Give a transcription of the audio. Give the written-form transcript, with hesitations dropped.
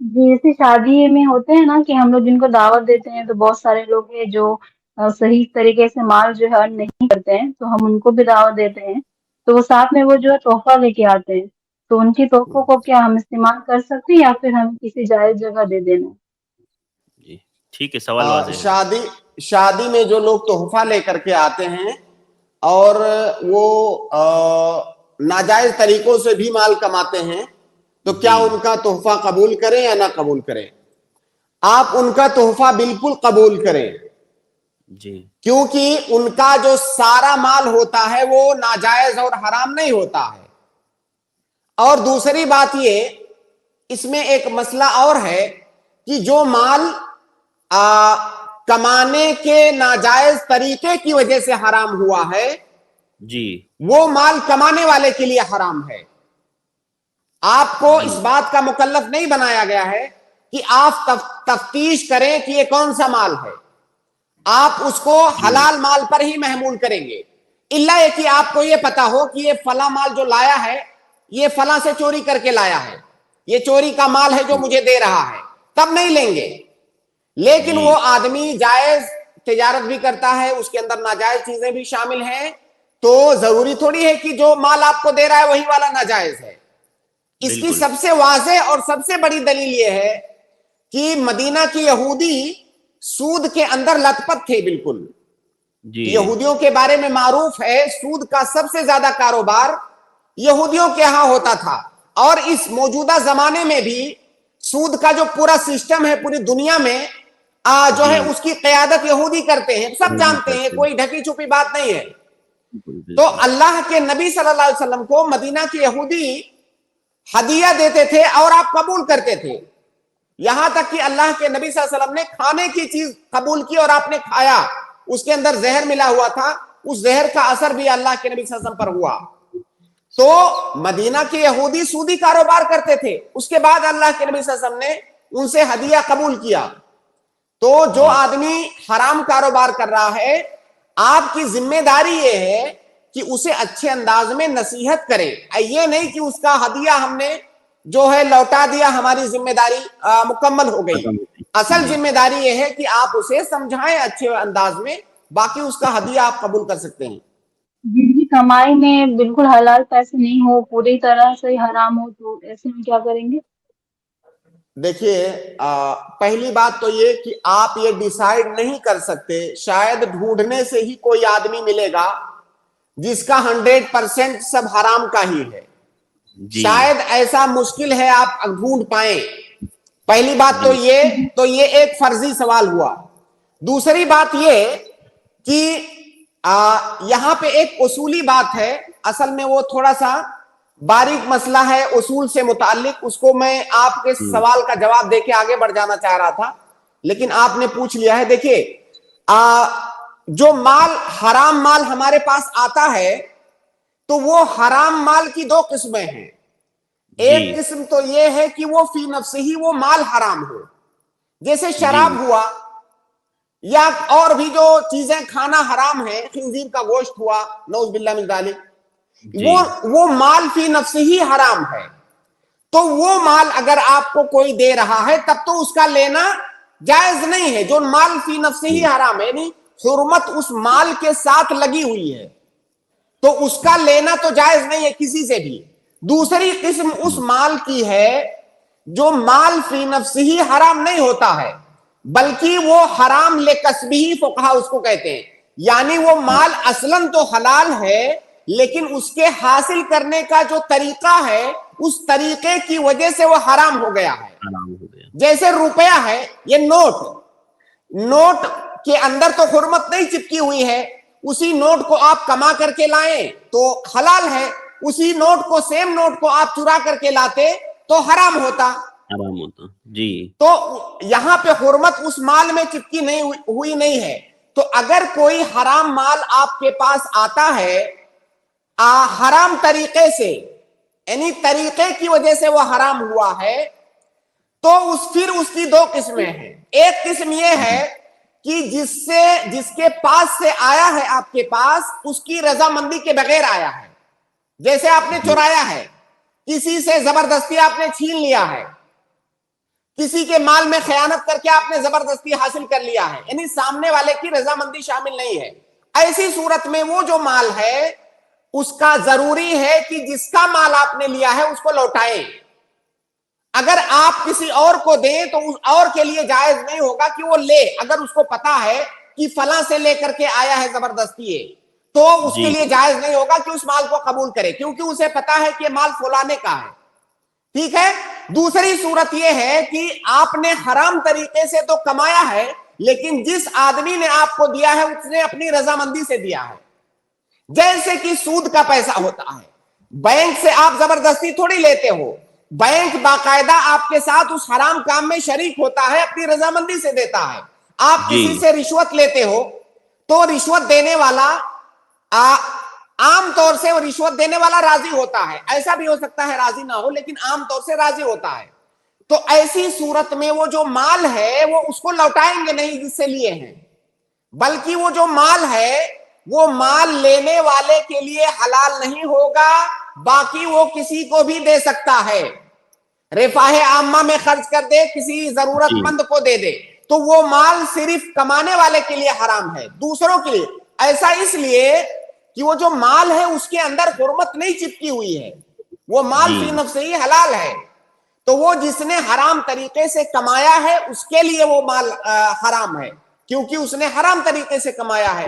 جی جیسے شادی میں ہوتے ہیں نا کہ ہم لوگ جن کو دعوت دیتے ہیں تو بہت سارے لوگ ہیں جو صحیح طریقے سے مال جو ہے earn نہیں کرتے ہیں، تو ہم ان کو بھی دعوت دیتے ہیں، تو وہ ساتھ میں وہ جو ہے تحفہ لے کے آتے ہیں، تو ان کی تحفوں کو کیا ہم استعمال کر سکتے ہیں یا پھر ہم کسی جائز جگہ دے دینا؟ جی ٹھیک ہے، سوال واضح ہے۔ شادی میں جو لوگ تحفہ لے کر کے آتے ہیں اور وہ ناجائز طریقوں سے بھی مال کماتے ہیں، تو کیا جی ان کا تحفہ قبول کریں یا نہ قبول کریں؟ آپ ان کا تحفہ بالکل قبول کریں، جی کیونکہ ان کا جو سارا مال ہوتا ہے وہ ناجائز اور حرام نہیں ہوتا ہے۔ اور دوسری بات یہ، اس میں ایک مسئلہ اور ہے کہ جو مال کمانے کے ناجائز طریقے کی وجہ سے حرام ہوا ہے، جی وہ مال کمانے والے کے لیے حرام ہے۔ آپ کو جی اس بات کا مکلف نہیں بنایا گیا ہے کہ آپ تفتیش کریں کہ یہ کون سا مال ہے، آپ اس کو جی حلال مال پر ہی محمول کریں گے، الا یہ کہ آپ کو یہ پتا ہو کہ یہ فلاں مال جو لایا ہے یہ فلاں سے چوری کر کے لایا ہے، یہ چوری کا مال ہے جو مجھے دے رہا ہے، تب نہیں لیں گے۔ لیکن جی وہ آدمی جائز تجارت بھی کرتا ہے، اس کے اندر ناجائز چیزیں بھی شامل ہیں، تو ضروری تھوڑی ہے کہ جو مال آپ کو دے رہا ہے وہی والا ناجائز ہے۔ اس کی بالکل سب سے واضح اور سب سے بڑی دلیل یہ ہے کہ مدینہ کی یہودی سود کے اندر لت پت تھے بالکل۔ جی یہودیوں کے بارے میں معروف ہے سود کا سب سے زیادہ کاروبار یہودیوں کے ہاں ہوتا تھا، اور اس موجودہ زمانے میں بھی سود کا جو پورا سسٹم ہے پوری دنیا میں جو جی ہے اس کی قیادت یہودی کرتے ہیں، سب یہی جانتے ہیں، کرتے کوئی ڈھکی چھپی بات نہیں ہے۔ بالکل تو بالکل اللہ کے نبی صلی اللہ علیہ وسلم کو مدینہ کے یہودی ہدیہ دیتے تھے اور آپ قبول کرتے تھے، یہاں تک کہ اللہ کے نبی صلی اللہ علیہ وسلم نے کھانے کی چیز قبول کی اور آپ نے کھایا، اس کے اندر زہر ملا ہوا تھا، اس زہر کا اثر بھی اللہ کے نبی صلی اللہ علیہ وسلم پر ہوا۔ تو مدینہ کے یہودی سودی کاروبار کرتے تھے، اس کے بعد اللہ کے نبی صلی اللہ علیہ وسلم نے ان سے ہدیہ قبول کیا۔ تو جو جی آدمی حرام کاروبار کر رہا ہے، آپ کی ذمہ داری یہ ہے کہ اسے اچھے انداز میں نصیحت کریں، یہ نہیں کہ اس کا ہدیہ ہم نے جو ہے لوٹا دیا، ہماری ذمہ داری مکمل ہو گئی۔ ختم ہوتی اصل جی ذمہ داری یہ ہے کہ آپ اسے سمجھائیں اچھے انداز میں، باقی اس کا ہدیہ آپ قبول کر سکتے ہیں۔ جن کی کمائی میں بالکل حلال پیسے نہیں ہو، پوری طرح سے حرام ہو، تو ایسے میں کیا کریں گے؟ دیکھیے پہلی بات تو یہ کہ آپ یہ ڈیسائیڈ نہیں کر سکتے، شاید ڈھونڈنے سے ہی کوئی آدمی ملے گا جس کا 100% سب حرام کا ہی ہے، جی شاید ایسا مشکل ہے آپ ڈھونڈ پائیں۔ پہلی بات جی تو یہ ایک فرضی سوال ہوا۔ دوسری بات یہ کہ یہاں پہ ایک اصولی بات ہے، اصل میں وہ تھوڑا سا باریک مسئلہ ہے اصول سے متعلق، اس کو میں آپ کے سوال کا جواب دے کے آگے بڑھ جانا چاہ رہا تھا، لیکن آپ نے پوچھ لیا ہے۔ دیکھیے جو مال حرام مال ہمارے پاس آتا ہے تو وہ حرام مال کی دو قسمیں ہیں۔ جی ایک قسم تو یہ ہے کہ وہ فی نفسہ ہی وہ مال حرام ہو، جیسے جی شراب ہوا، یا اور بھی جو چیزیں کھانا حرام ہے، خنزیر کا گوشت ہوا، نعوذ باللہ من ذالک، جی وہ مال فی نفسہ ہی حرام ہے۔ تو وہ مال اگر آپ کو کوئی دے رہا ہے تب تو اس کا لینا جائز نہیں ہے، جو مال فی نفسہ ہی حرام ہے، یعنی حرمت اس مال کے ساتھ لگی ہوئی ہے، تو اس کا لینا تو جائز نہیں ہے کسی سے بھی۔ دوسری قسم اس مال کی ہے جو مال فی نفسہ ہی حرام نہیں ہوتا ہے، بلکہ وہ حرام لکسبہ فقہا اس کو کہتے ہیں، یعنی وہ مال اصلاً تو حلال ہے لیکن اس کے حاصل کرنے کا جو طریقہ ہے اس طریقے کی وجہ سے وہ حرام ہو گیا ہے۔ حرام ہو گیا جیسے روپیہ ہے، یہ نوٹ کے اندر تو حرمت نہیں چپکی ہوئی ہے، اسی نوٹ کو آپ کما کر کے لائیں تو حلال ہے، اسی نوٹ کو سیم نوٹ کو آپ چرا کر کے لاتے تو حرام ہوتا۔ حرام ہوتا جی تو یہاں پہ حرمت اس مال میں چپکی نہیں ہوئی نہیں ہے۔ تو اگر کوئی حرام مال آپ کے پاس آتا ہے حرام طریقے سے، یعنی طریقے کی وجہ سے وہ حرام ہوا ہے، تو پھر اس کی دو قسمیں ہیں۔ ایک قسم یہ ہے کہ جس کے پاس سے آیا ہے آپ کے پاس، اس کی رضامندی کے بغیر آیا ہے، جیسے آپ نے چرایا ہے، کسی سے زبردستی آپ نے چھین لیا ہے، کسی کے مال میں خیانت کر کے آپ نے زبردستی حاصل کر لیا ہے، یعنی سامنے والے کی رضامندی شامل نہیں ہے، ایسی صورت میں وہ جو مال ہے اس کا ضروری ہے کہ جس کا مال آپ نے لیا ہے اس کو لوٹائیں۔ اگر آپ کسی اور کو دیں تو اس اور کے لیے جائز نہیں ہوگا کہ وہ لے، اگر اس کو پتا ہے کہ فلاں سے لے کر کے آیا ہے زبردستی ہے تو اس کے لیے جائز نہیں ہوگا کہ اس مال کو قبول کرے، کیونکہ اسے پتا ہے کہ مال فلانے کا ہے، ٹھیک ہے۔ دوسری صورت یہ ہے کہ آپ نے حرام طریقے سے تو کمایا ہے، لیکن جس آدمی نے آپ کو دیا ہے اس نے اپنی رضامندی سے دیا ہے، جیسے کہ سود کا پیسہ ہوتا ہے، بینک سے آپ زبردستی تھوڑی لیتے ہو، بینک باقاعدہ آپ کے ساتھ اس حرام کام میں شریک ہوتا ہے، اپنی رضامندی سے دیتا ہے۔ آپ کسی سے رشوت لیتے ہو تو رشوت دینے والا عام طور سے وہ رشوت دینے والا راضی ہوتا ہے، ایسا بھی ہو سکتا ہے راضی نہ ہو، لیکن عام طور سے راضی ہوتا ہے۔ تو ایسی صورت میں وہ جو مال ہے وہ اس کو لوٹائیں گے نہیں جس سے لیے ہیں، بلکہ وہ جو مال ہے وہ مال لینے والے کے لیے حلال نہیں ہوگا، باقی وہ کسی کو بھی دے سکتا ہے، رفاہ عامہ میں خرچ کر دے، کسی ضرورت مند کو دے دے، تو وہ مال صرف کمانے والے کے لیے حرام ہے، دوسروں کے لیے ایسا اس لیے کہ وہ جو مال ہے اس کے اندر حرمت نہیں چپکی ہوئی ہے، وہ مال فی نفسہ ہی حلال ہے، تو وہ جس نے حرام طریقے سے کمایا ہے اس کے لیے وہ مال حرام ہے، کیونکہ اس نے حرام طریقے سے کمایا ہے۔